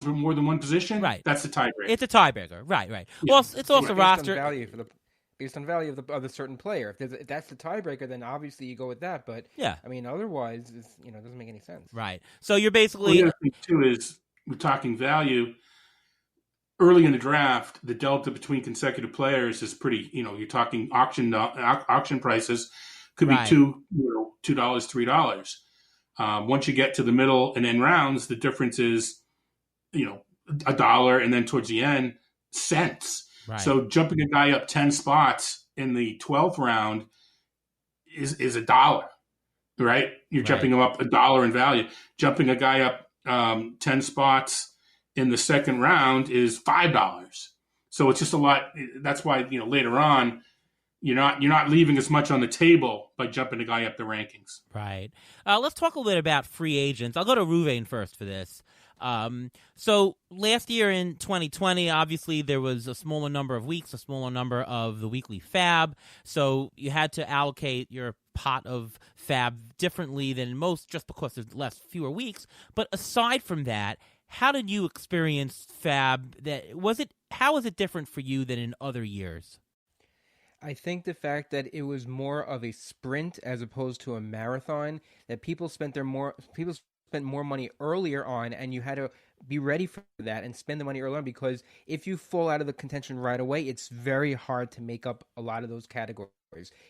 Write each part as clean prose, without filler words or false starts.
for more than one position, Right. that's the tiebreaker. It's a tiebreaker. Right. Right. Yeah. Well, it's also roster. Based on value of the certain player. If that's the tiebreaker, then obviously you go with that. But Yeah. I mean, otherwise, it doesn't make any sense. Right. So you're Well, basically the other thing too is we're talking value. Early in the draft, the delta between consecutive players is pretty. You're talking auction prices could be Right. $2, $3. Once you get to the middle and end rounds, the difference is, $1, and then towards the end, cents. Right. So jumping a guy up 10 spots in the 12th round is $1, right? You're jumping him up $1 in value. Jumping a guy up 10 spots in the second round is $5. So it's just a lot. That's why, later on, you're not leaving as much on the table by jumping a guy up the rankings. Right. Let's talk a little bit about free agents. I'll go to Ruvain first for this. So last year in 2020, obviously there was a smaller number of weeks, a smaller number of the weekly FAAB. So you had to allocate your pot of FAAB differently than most just because there's fewer weeks. But aside from that, how did you experience FAAB? How was it different for you than in other years? I think the fact that it was more of a sprint as opposed to a marathon, that people spent more money earlier on, and you had to be ready for that and spend the money earlier on, because if you fall out of the contention right away, it's very hard to make up a lot of those categories.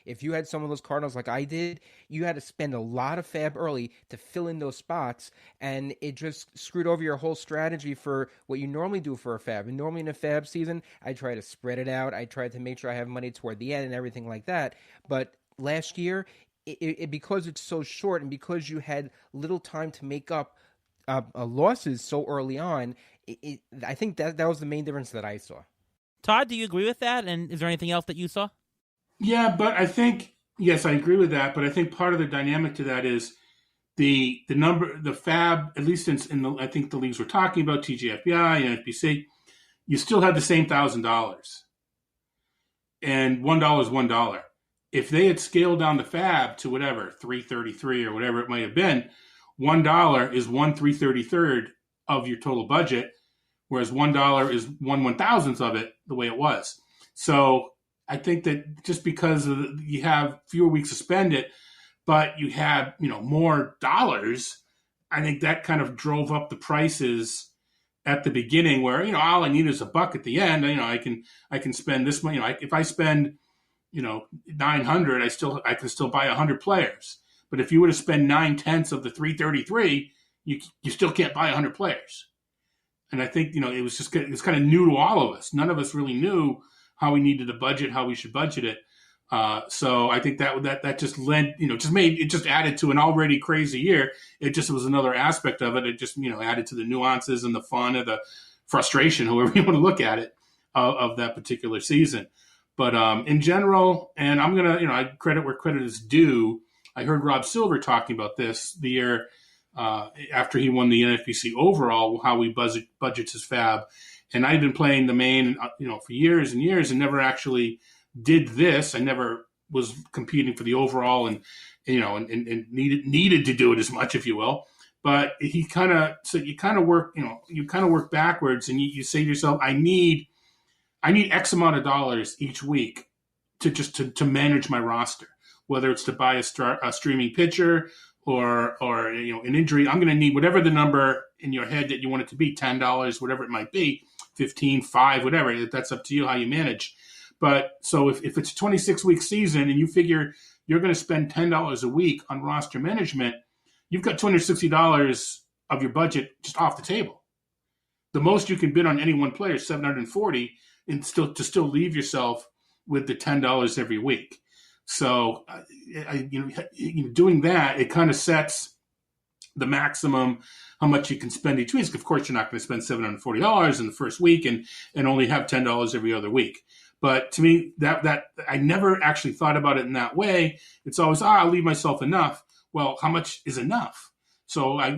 If you had some of those Cardinals like I did, you had to spend a lot of FAAB early to fill in those spots, and it just screwed over your whole strategy for what you normally do for a FAAB. And normally in a FAAB season, I try to spread it out. I try to make sure I have money toward the end and everything like that. But last year, because it's so short and because you had little time to make up losses so early on, I think that was the main difference that I saw. Todd, do you agree with that? And is there anything else that you saw? Yeah, but I think, yes, I agree with that. But I think part of the dynamic to that is the FAAB, at least I think the leagues we're talking about, TGFBI and FBC, you still had the same $1,000, and $1 is $1. If they had scaled down the FAAB to whatever, $333 or whatever it might have been, $1 is 1/333 of your total budget, whereas $1 is 1/1000th of it, the way it was. So I think that just because you have fewer weeks to spend it, but you had more dollars, I think that kind of drove up the prices at the beginning. Where all I need is $1 at the end. I can spend this money. If I spend 900, I can still buy 100 players. But if you were to spend 9/10 of the 333, you still can't buy 100 players. And I think it was kind of new to all of us. None of us really knew how we needed to budget, how we should budget it. So I think that just just added to an already crazy year. It just was another aspect of it. It just added to the nuances and the fun and the frustration, however you want to look at it, of that particular season. But in general, and I'm gonna I credit where credit is due. I heard Rob Silver talking about this the year after he won the NFBC overall, how he budgets his FAAB. And I've been playing the main, for years and years, and never actually did this. I never was competing for the overall, and needed to do it as much, if you will. But you kind of work backwards, and you say to yourself, I need X amount of dollars each week to manage my roster, whether it's to buy a streaming pitcher or an injury. I'm going to need whatever the number in your head that you want it to be, $10, whatever it might be, 15, 5, whatever. That's up to you how you manage. But so if it's a 26-week season and you figure you're going to spend $10 a week on roster management, you've got $260 of your budget just off the table. The most you can bid on any one player is $740, and still leave yourself with the $10 every week. So, doing that, it kind of sets the maximum how much you can spend each week. Of course, you're not going to spend $740 in the first week and only have $10 every other week. But to me, that I never actually thought about it in that way. It's always, I'll leave myself enough. Well, how much is enough? So I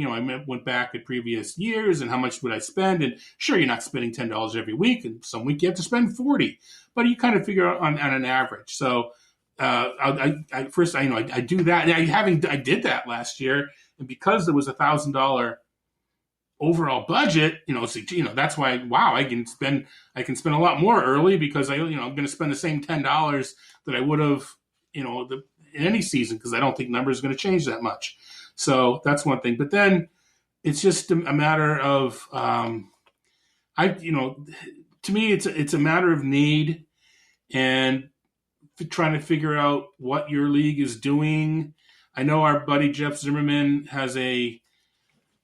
went back at previous years and how much would I spend? And sure, you're not spending $10 every week, and some week you have to spend $40, but you kind of figure out on an average. So I do that. And I did that last year, and because there was $1,000 overall budget, that's why, wow, I can spend a lot more early because I'm going to spend the same $10 that I would have, in any season, because I don't think numbers are going to change that much. So that's one thing. But then it's just a matter of, to me, it's a matter of need and trying to figure out what your league is doing. I know our buddy Jeff Zimmerman has a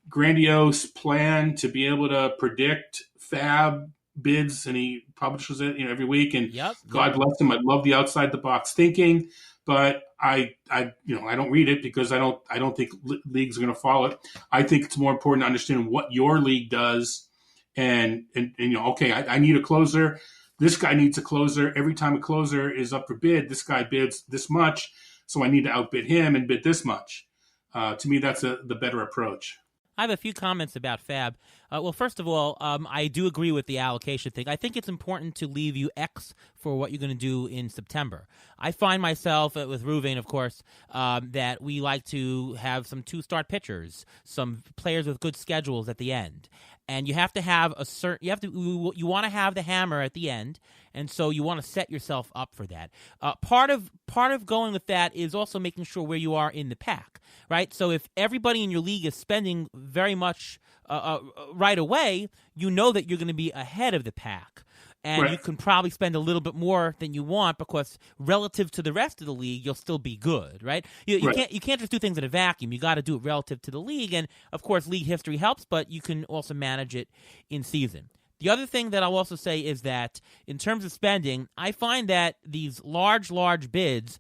grandiose plan to be able to predict FAAB bids, and he publishes it every week. And God bless him. I love the outside the box thinking, but I don't read it because I don't think leagues are going to follow it. I think it's more important to understand what your league does, and okay, I need a closer. This guy needs a closer. Every time a closer is up for bid, this guy bids this much, so I need to outbid him and bid this much. To me, that's the better approach. I have a few comments about FAAB. Well, first of all, I do agree with the allocation thing. I think it's important to leave you X for what you're going to do in September. I find myself, with Ruvain, of course, that we like to have some two-start pitchers, some players with good schedules at the end. And you have to have you want to have the hammer at the end, and so you want to set yourself up for that. Part of going with that is also making sure where you are in the pack, right? So if everybody in your league is spending very much right away, you know that you're going to be ahead of the pack. And right. You can probably spend a little bit more than you want because relative to the rest of the league, you'll still be good, right? You can't just do things in a vacuum. You got to do it relative to the league, and of course, league history helps, but you can also manage it in season. The other thing that I'll also say is that in terms of spending, I find that these large bids,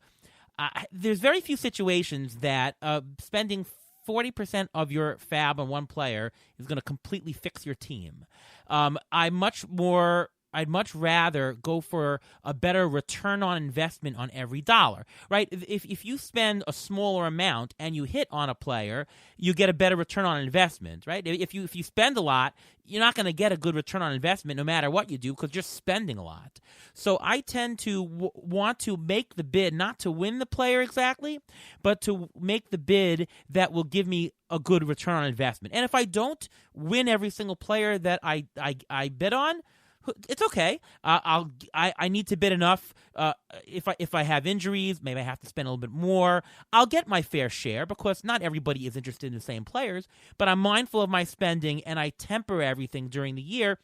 there's very few situations that spending 40% of your FAAB on one player is going to completely fix your team. I'd much rather go for a better return on investment on every dollar, right? If you spend a smaller amount and you hit on a player, you get a better return on investment, right? If you spend a lot, you're not going to get a good return on investment no matter what you do because you're spending a lot. So I tend to want to make the bid not to win the player exactly, but to make the bid that will give me a good return on investment. And if I don't win every single player that I bid on, it's okay. I need to bid enough. If I have injuries, maybe I have to spend a little bit more. I'll get my fair share because not everybody is interested in the same players. But I'm mindful of my spending and I temper everything during the year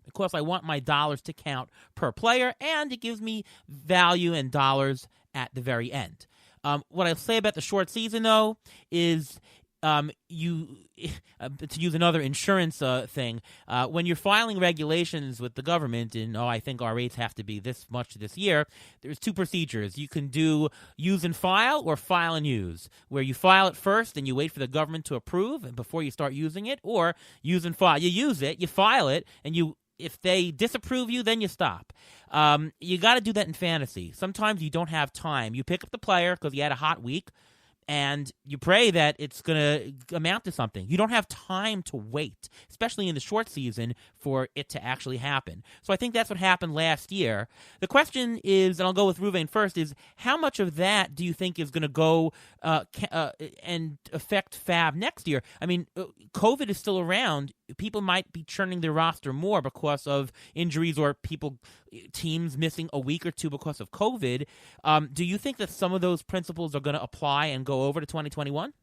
because I want my dollars to count per player, and it gives me value and dollars at the very end. What I'll say about the short season, though, is to use another insurance thing, when you're filing regulations with the government and, I think our rates have to be this much this year, there's two procedures. You can do use and file or file and use, where you file it first and you wait for the government to approve before you start using it, or use and file. You use it, you file it, and if they disapprove you, then you stop. You got to do that in fantasy. Sometimes you don't have time. You pick up the player because you had a hot week, and you pray that it's going to amount to something. You don't have time to wait, especially in the short season, for it to actually happen. So I think that's what happened last year. The question is, and I'll go with Ruvain first, is how much of that do you think is going to go and affect FAAB next year? I mean, COVID is still around. People might be churning their roster more because of injuries or teams missing a week or two because of COVID. Do you think that some of those principles are going to apply and go over to 2021?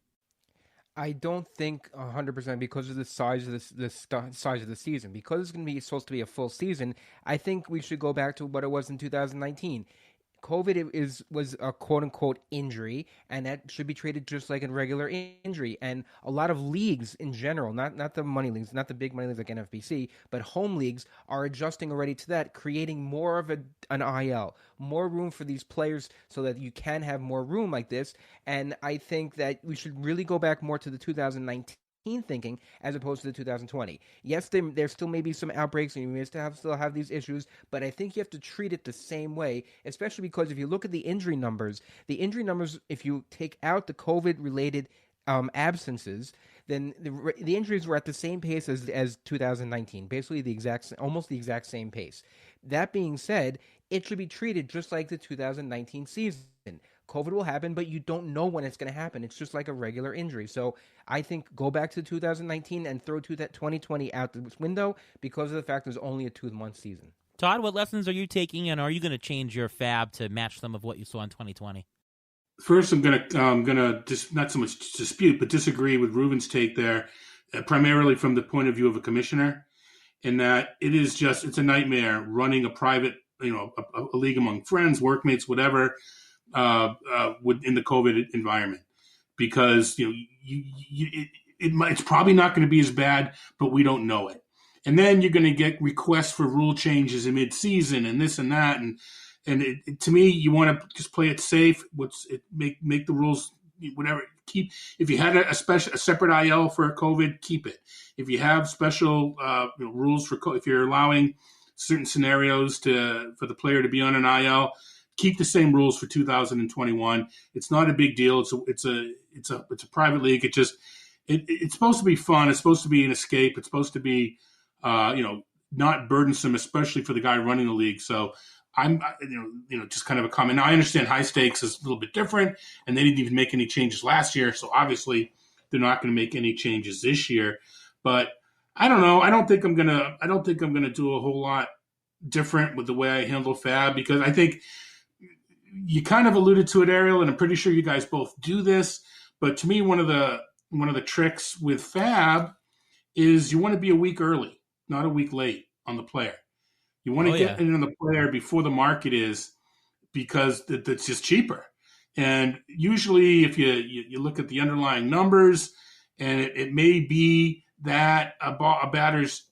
I don't think 100% because of the size of size of the season. Because it's going to be supposed to be a full season, I think we should go back to what it was in 2019. COVID was a quote-unquote injury, and that should be treated just like a regular injury. And a lot of leagues in general, not the money leagues, not the big money leagues like NFBC, but home leagues are adjusting already to that, creating more of an IL, more room for these players so that you can have more room like this. And I think that we should really go back more to the 2019 thinking as opposed to the 2020. Yes, there still may be some outbreaks and you may still have these issues, but I think you have to treat it the same way, especially because if you look at the injury numbers, if you take out the COVID-related absences, then the injuries were at the same pace as 2019, basically almost the exact same pace. That being said, it should be treated just like the 2019 season. COVID will happen, but you don't know when it's going to happen. It's just like a regular injury. So I think go back to 2019 and throw that 2020 out the window because of the fact there's only a 2-month season. Todd, what lessons are you taking, and are you going to change your FAAB to match some of what you saw in 2020? First, I'm gonna just not so much dispute, but disagree with Ruben's take there, primarily from the point of view of a commissioner, in that it's a nightmare running a private, a league among friends, workmates, whatever, in the COVID environment, because it's probably not going to be as bad, but we don't know it. And then you're going to get requests for rule changes in mid-season and this and that. And to me, you want to just play it safe. Make the rules, whatever. If you had a separate IL for COVID, keep it. If you have special rules if you're allowing certain scenarios for the player to be on an IL, keep the same rules for 2021. It's not a big deal. It's a private league. It's supposed to be fun. It's supposed to be an escape. It's supposed to be not burdensome, especially for the guy running the league. So I'm, just kind of a comment. Now, I understand high stakes is a little bit different, and they didn't even make any changes last year. So obviously they're not going to make any changes this year. But I don't know. I don't think I'm gonna do a whole lot different with the way I handle FAAB, because I think you kind of alluded to it, Ariel, and I'm pretty sure you guys both do this. But to me, one of the tricks with FAAB is you want to be a week early, not a week late on the player. You want to get in on the player before the market is, because that's just cheaper. And usually if you look at the underlying numbers, and it may be that a batter's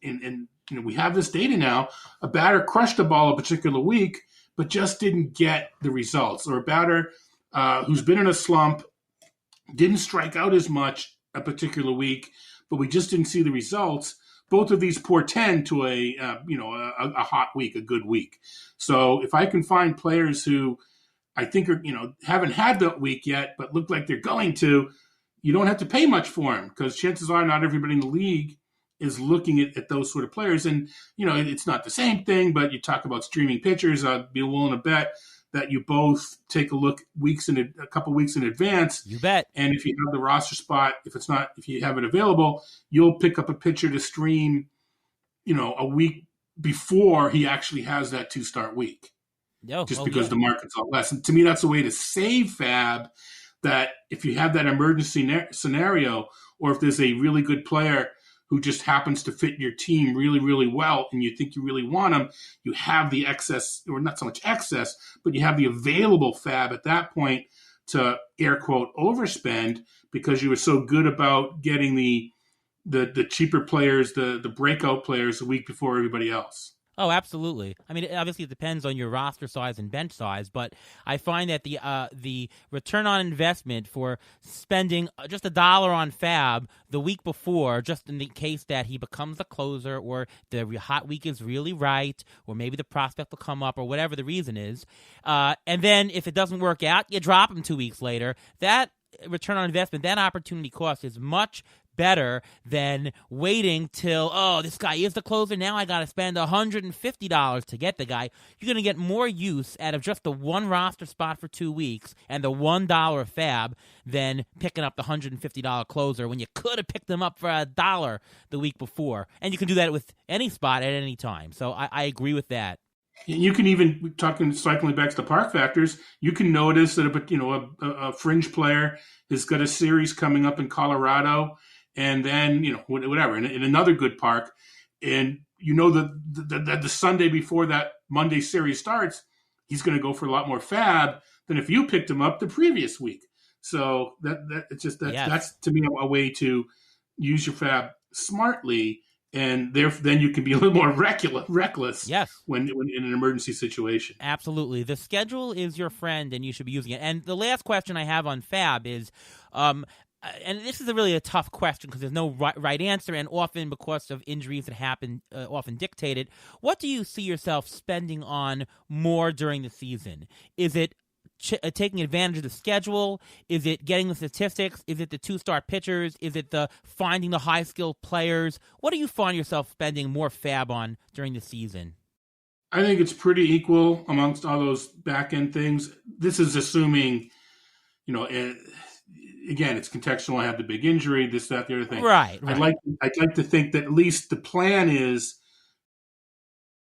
we have this data now, a batter crushed a ball a particular week, but just didn't get the results. Or a batter who's been in a slump, didn't strike out as much a particular week, but we just didn't see the results. Both of these portend to a hot week, a good week. So if I can find players who I think are, haven't had that week yet, but look like they're going to, you don't have to pay much for them, because chances are not everybody in the league is looking at those sort of players. And, it's not the same thing, but you talk about streaming pitchers. I'd be willing to bet that you both take a look a couple weeks in advance. You bet. And if you have the roster spot, if you have it available, you'll pick up a pitcher to stream, a week before he actually has that 2-start week. Because the market's a lot less. And to me, that's a way to save FAAB, that if you have that emergency scenario, or if there's a really good player who just happens to fit your team really, really well, and you think you really want him, you have the excess, or not so much excess, but you have the available FAAB at that point to, air quote, overspend, because you were so good about getting the cheaper players, the breakout players a week before everybody else. Oh, absolutely. I mean, obviously it depends on your roster size and bench size, but I find that the return on investment for spending just $1 on FAAB the week before, just in the case that he becomes a closer, or the hot week is really right, or maybe the prospect will come up, or whatever the reason is, and then if it doesn't work out, you drop him 2 weeks later, that return on investment, that opportunity cost is much better than waiting till, this guy is the closer, now I got to spend $150 to get the guy. You're going to get more use out of just the one roster spot for 2 weeks and the $1 FAAB than picking up the $150 closer when you could have picked them up for $1 the week before. And you can do that with any spot at any time. So I agree with that. You can even, cycling back to the park factors, you can notice that a fringe player has got a series coming up in Colorado, and then, whatever, in another good park. And that the Sunday before that Monday series starts, he's going to go for a lot more FAAB than if you picked him up the previous week. So that's to me a way to use your FAAB smartly, and then you can be a little more reckless. Yes. When in an emergency situation. Absolutely. The schedule is your friend, and you should be using it. And the last question I have on FAAB is, and this is really a tough question because there's no right answer, and often because of injuries that happen, often dictated. What do you see yourself spending on more during the season? Is it taking advantage of the schedule? Is it getting the statistics? Is it the 2-star pitchers? Is it the finding the high-skilled players? What do you find yourself spending more FAAB on during the season? I think it's pretty equal amongst all those back-end things. This is assuming again, it's contextual. I had the big injury, this, that, the other thing. Right. I'd like to think that at least the plan is